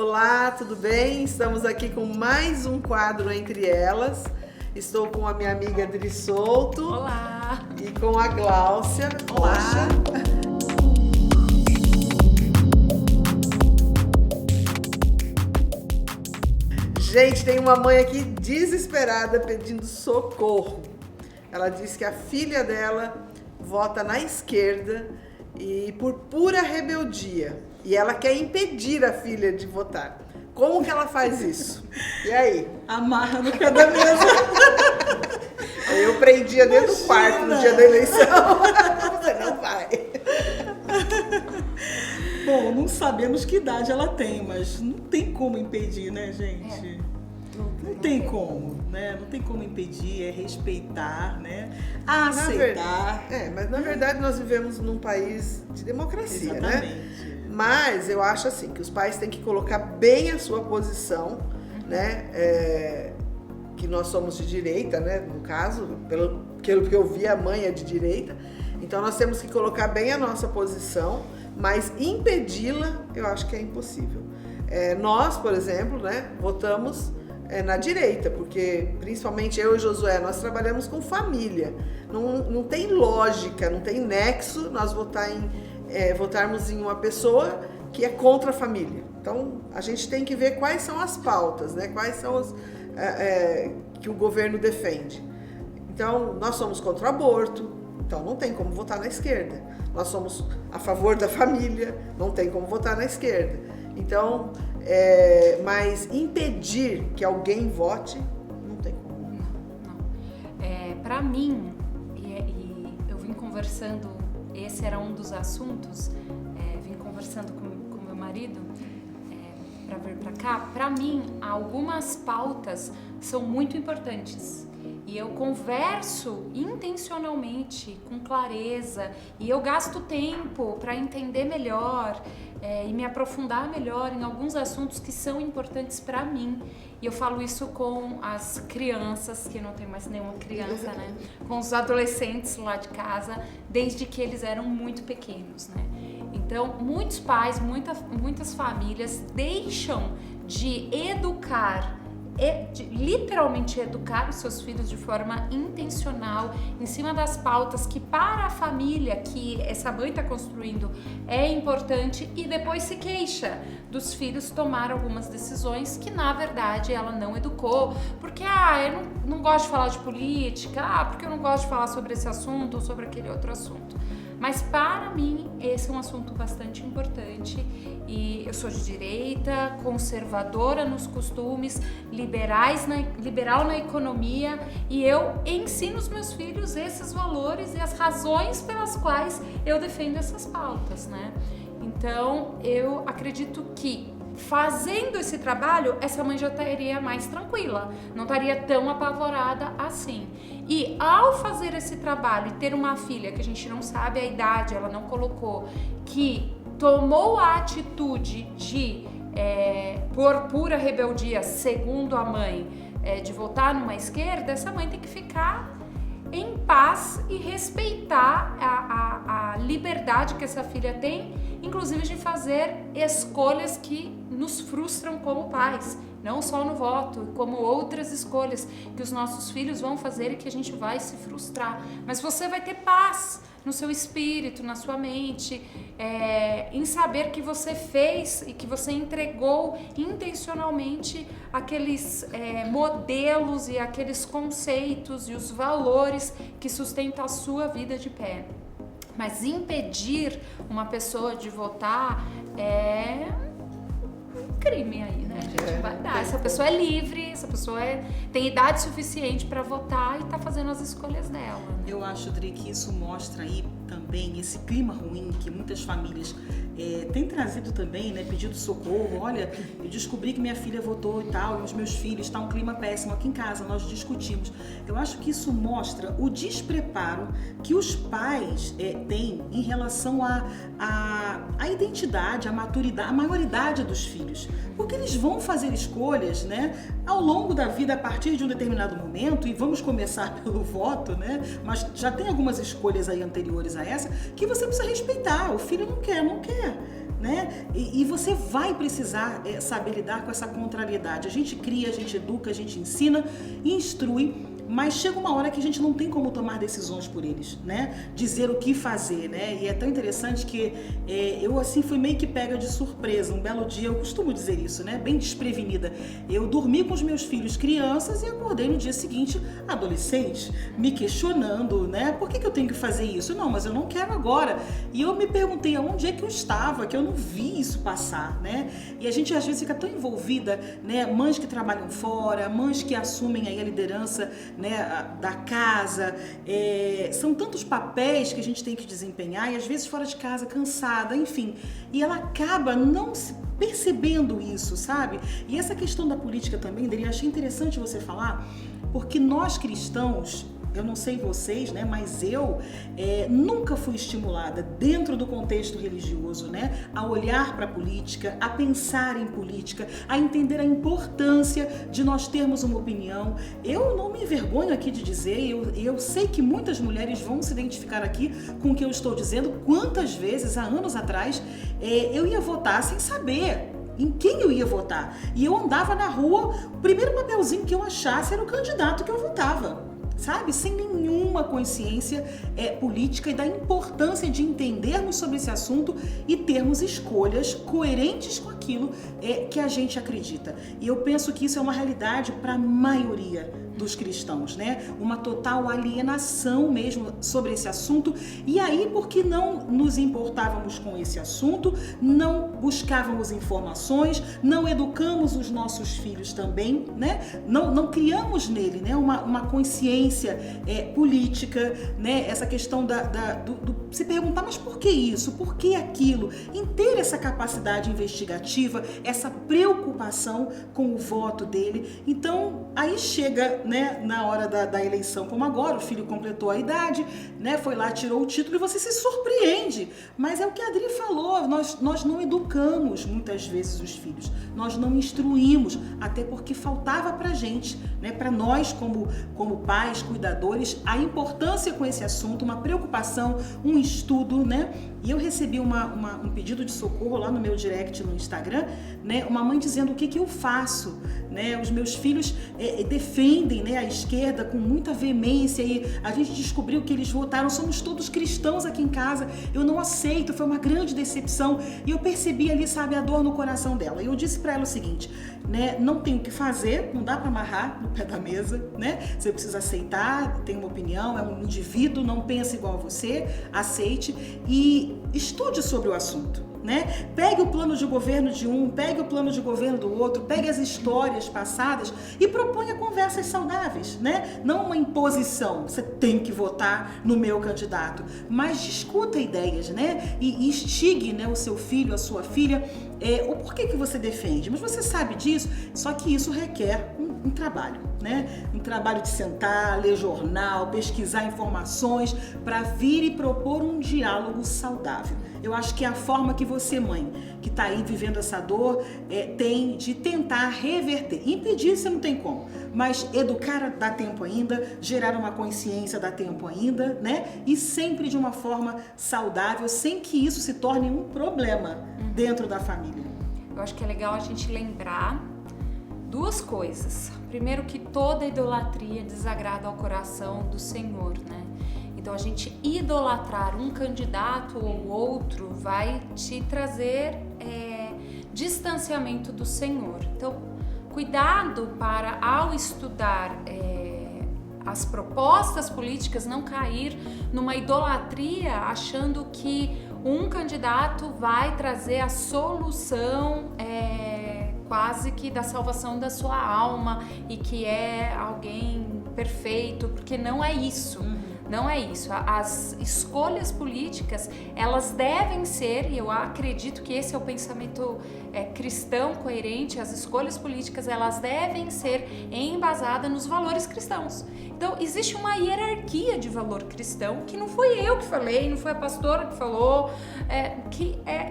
Olá, tudo bem? Estamos aqui com mais um quadro Entre Elas. Estou com a minha amiga Adri Souto. Olá! E com a Gláucia. Olá! Gente, tem uma mãe aqui desesperada pedindo socorro. Ela disse que a filha dela vota na esquerda e por pura rebeldia. E ela quer impedir a filha de votar. Como que ela faz isso? E aí? Amarra no pé da mesa. Eu prendia dentro do quarto no dia da eleição. Você não vai. Bom, não sabemos que idade ela tem, mas não tem como impedir, né, gente? Não tem como, né? Não tem como impedir, é respeitar, né? Aceitar. Mas na verdade nós vivemos num país de democracia, Exatamente. Né? Mas eu acho assim, que os pais têm que colocar bem a sua posição, né? Que nós somos de direita, né? No caso, pelo que eu vi, a mãe é de direita. Então nós temos que colocar bem a nossa posição, mas impedi-la, eu acho que é impossível. Nós, por exemplo, né? Votamos na direita, porque principalmente eu e Josué, nós trabalhamos com família. Não tem lógica, não tem nexo nós votarmos em uma pessoa que é contra a família. Então, a gente tem que ver quais são as pautas, né? Quais são as que o governo defende. Então, nós somos contra o aborto, então não tem como votar na esquerda. Nós somos a favor da família, não tem como votar na esquerda. Então, mas impedir que alguém vote, não tem como. Não. Para mim, e eu vim conversando, esse era um dos assuntos, vim conversando com meu marido para vir para cá. Para mim, algumas pautas são muito importantes. E eu converso intencionalmente, com clareza, e eu gasto tempo para entender melhor e me aprofundar melhor em alguns assuntos que são importantes para mim. E eu falo isso com as crianças, que não tem mais nenhuma criança, né? Com os adolescentes lá de casa, desde que eles eram muito pequenos, né? Então, muitos pais, muitas famílias deixam de educar, literalmente educar os seus filhos de forma intencional, em cima das pautas que para a família que essa mãe está construindo é importante, e depois se queixa dos filhos tomar algumas decisões que na verdade ela não educou, porque eu não gosto de falar de política, porque eu não gosto de falar sobre esse assunto ou sobre aquele outro assunto. Mas para mim esse é um assunto bastante importante, e eu sou de direita, conservadora nos costumes, liberal na economia, e eu ensino os meus filhos esses valores e as razões pelas quais eu defendo essas pautas, né? Então eu acredito que fazendo esse trabalho, essa mãe já estaria mais tranquila, não estaria tão apavorada assim. E ao fazer esse trabalho e ter uma filha que a gente não sabe a idade, ela não colocou, que tomou a atitude de, por pura rebeldia, segundo a mãe, de votar numa esquerda, essa mãe tem que ficar em paz e respeitar a liberdade que essa filha tem, inclusive de fazer escolhas que nos frustram como pais, não só no voto, como outras escolhas que os nossos filhos vão fazer e que a gente vai se frustrar. Mas você vai ter paz no seu espírito, na sua mente, em saber que você fez e que você entregou intencionalmente aqueles modelos e aqueles conceitos e os valores que sustentam a sua vida de pé. Mas impedir uma pessoa de votar é um crime aí, né? A gente vai dar. Essa pessoa é livre, essa pessoa tem idade suficiente para votar e tá fazendo as escolhas dela. Né? Eu acho, Dri, que isso mostra aí também esse clima ruim que muitas famílias têm trazido também, né? Pedido socorro. Olha, eu descobri que minha filha votou e tal, e os meus filhos, tá um clima péssimo aqui em casa, nós discutimos. Eu acho que isso mostra o despreparo que os pais têm em relação à identidade, à maturidade, à maioridade dos filhos. Porque eles vão fazer escolhas, né, ao longo da vida a partir de um determinado momento, e vamos começar pelo voto, né, mas já tem algumas escolhas aí anteriores a essa que você precisa respeitar. O filho não quer, né? E você vai precisar saber lidar com essa contrariedade. A gente cria, a gente educa, a gente ensina, instrui, mas chega uma hora que a gente não tem como tomar decisões por eles, né? Dizer o que fazer, né? E é tão interessante que eu, assim, fui meio que pega de surpresa. Um belo dia, eu costumo dizer isso, né? Bem desprevenida. Eu dormi com os meus filhos crianças e acordei no dia seguinte, adolescente, me questionando, né? Por que eu tenho que fazer isso? Não, mas eu não quero agora. E eu me perguntei aonde é que eu estava, que eu não vi isso passar, né? E a gente às vezes fica tão envolvida, né? Mães que trabalham fora, mães que assumem aí a liderança, né, da casa, são tantos papéis que a gente tem que desempenhar e às vezes fora de casa, cansada, enfim, e ela acaba não se percebendo isso, sabe? E essa questão da política também, Deri, achei interessante você falar, porque nós cristãos, eu não sei vocês, né, mas eu nunca fui estimulada dentro do contexto religioso, né, a olhar para a política, a pensar em política, a entender a importância de nós termos uma opinião. Eu não me envergonho aqui de dizer, eu sei que muitas mulheres vão se identificar aqui com o que eu estou dizendo. Quantas vezes, há anos atrás, eu ia votar sem saber em quem eu ia votar. E eu andava na rua, o primeiro papelzinho que eu achasse era o candidato que eu votava. Sabe? Sem nenhuma consciência política e da importância de entendermos sobre esse assunto e termos escolhas coerentes com aquilo que a gente acredita. E eu penso que isso é uma realidade para a maioria dos cristãos, né? Uma total alienação mesmo sobre esse assunto. E aí, porque não nos importávamos com esse assunto, não buscávamos informações, não educamos os nossos filhos também, né? Não criamos nele, né, uma consciência política, né? Essa questão do se perguntar, mas por que isso? Por que aquilo? Em ter essa capacidade investigativa, essa preocupação com o voto dele. Então, aí chega, né, na hora da eleição, como agora, o filho completou a idade, né, foi lá, tirou o título e você se surpreende. Mas é o que a Adri falou, nós não educamos muitas vezes os filhos, nós não instruímos, até porque faltava pra gente, né, pra nós como pais, cuidadores, a importância com esse assunto, uma preocupação, um estudo, né? E eu recebi um pedido de socorro lá no meu direct no Instagram, né? Uma mãe dizendo o que eu faço, né? Os meus filhos defendem, né, a esquerda com muita veemência e a gente descobriu que eles votaram, somos todos cristãos aqui em casa, eu não aceito, foi uma grande decepção. E eu percebi ali, sabe, a dor no coração dela. E eu disse pra ela o seguinte, né? Não tem o que fazer, não dá pra amarrar no pé da mesa, né? Você precisa aceitar, tem uma opinião, é um indivíduo, não pensa igual a você, aceite e estude sobre o assunto, né? Pegue o plano de governo de um, pegue o plano de governo do outro, pegue as histórias passadas e proponha conversas saudáveis, né? Não uma imposição, você tem que votar no meu candidato, mas discuta ideias, né? E instigue, né, o seu filho, a sua filha, o porquê que você defende. Mas você sabe disso, só que isso requer um trabalho, né? Um trabalho de sentar, ler jornal, pesquisar informações para vir e propor um diálogo saudável. Eu acho que é a forma que você, mãe, que está aí vivendo essa dor, tem de tentar reverter. Impedir você não tem como, mas educar dá tempo ainda, gerar uma consciência dá tempo ainda, né? E sempre de uma forma saudável, sem que isso se torne um problema dentro da família. Eu acho que é legal a gente lembrar duas coisas. Primeiro, que toda idolatria desagrada ao coração do Senhor, né? Então, a gente idolatrar um candidato ou outro vai te trazer distanciamento do Senhor. Então, cuidado para, ao estudar as propostas políticas, não cair numa idolatria achando que um candidato vai trazer a solução quase que da salvação da sua alma e que é alguém perfeito, porque não é isso. Não é isso. As escolhas políticas, elas devem ser, e eu acredito que esse é o pensamento cristão coerente, as escolhas políticas, elas devem ser embasadas nos valores cristãos. Então, existe uma hierarquia de valor cristão, que não foi eu que falei, não foi a pastora que falou,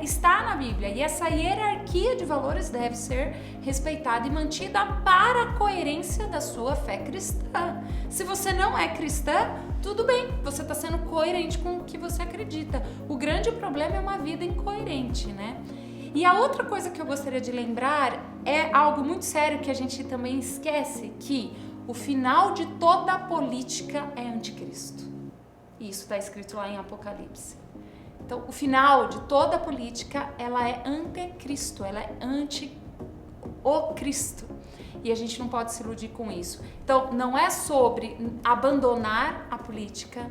está na Bíblia. E essa hierarquia de valores deve ser respeitada e mantida para a coerência da sua fé cristã. Se você não é cristã, tudo bem, você está sendo coerente com o que você acredita. O grande problema é uma vida incoerente, né? E a outra coisa que eu gostaria de lembrar é algo muito sério que a gente também esquece, que o final de toda a política é anticristo. E isso está escrito lá em Apocalipse. Então, o final de toda a política, ela é anticristo, ela é anti-o Cristo. E a gente não pode se iludir com isso. Então, não é sobre abandonar a política,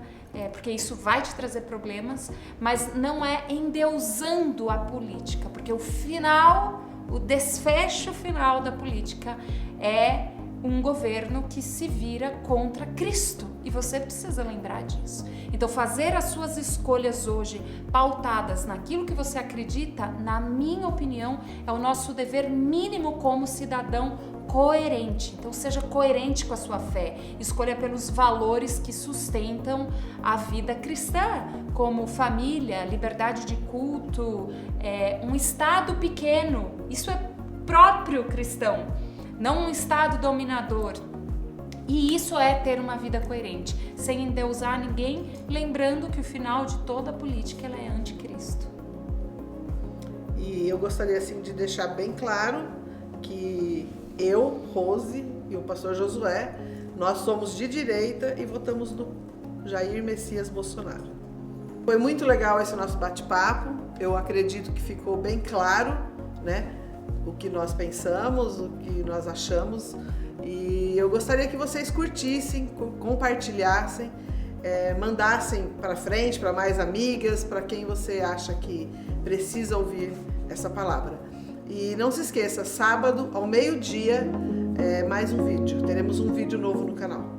porque isso vai te trazer problemas, mas não é endeusando a política, porque o final, o desfecho final da política é um governo que se vira contra Cristo, e você precisa lembrar disso. Então, fazer as suas escolhas hoje pautadas naquilo que você acredita, na minha opinião, é o nosso dever mínimo como cidadão coerente. Então, seja coerente com a sua fé, escolha pelos valores que sustentam a vida cristã, como família, liberdade de culto, um estado pequeno, isso é próprio cristão, não um estado dominador. E isso é ter uma vida coerente, sem endeusar ninguém, lembrando que o final de toda a política ela é anticristo. E eu gostaria assim de deixar bem claro que eu, Rose e o pastor Josué, nós somos de direita e votamos no Jair Messias Bolsonaro. Foi muito legal esse nosso bate-papo, eu acredito que ficou bem claro, né, o que nós pensamos, o que nós achamos, e eu gostaria que vocês curtissem, compartilhassem, mandassem para frente, para mais amigas, para quem você acha que precisa ouvir essa palavra. E não se esqueça, sábado ao meio-dia, mais um vídeo. Teremos um vídeo novo no canal.